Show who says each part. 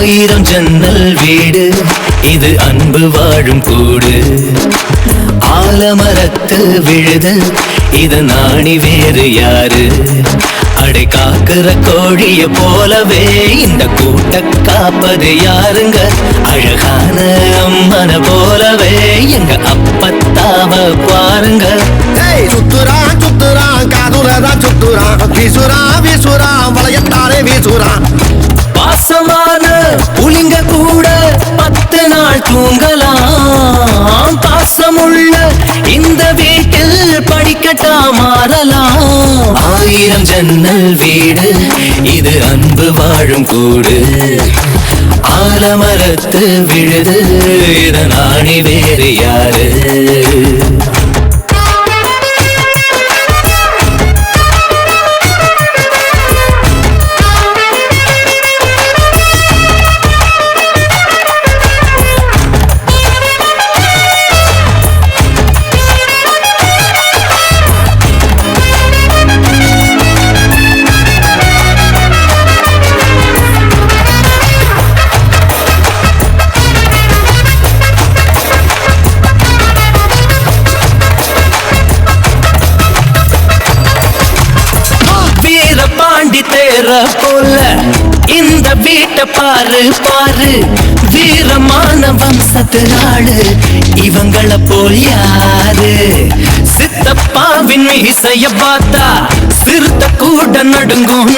Speaker 1: ஆயிரம் ஜன்னல் வீடு இது அன்பு வாழும் கூடு. ஆலமரத்து விழுது இது நாணி வேறு யாரு? அடை காக்குற கோழிய போலவே இந்த கூட்ட காப்பது யாருங்க? அழகான அம்மன போலவே எங்க அப்பத்தாவ பாருங்க.
Speaker 2: சுத்துறான் சுத்துறான் காதுலதான் சுத்துறான், வீசுறான் வீசுறான் வளையத்தாலே வீசுறான்.
Speaker 1: பாசமான புலிங்க கூட 10 நாள் தூங்கலாம். பாசமுள்ள இந்த வீட்டில் படிக்கட்டா மாறலாம். ஆயிரம் ஜன்னல் வீடு இது அன்பு வாழும் கூடு. ஆலமரத்து விழுது இது நாணி வேறு யாரு? தேர போல இந்த வீட்டை பாரு பாரு, வீரமான வம்சத்து நாடு இவங்கள போல் யாரு? சித்தப்பாவின் மீசைய பார்த்தா சிறுத்த கூட நடுங்கும்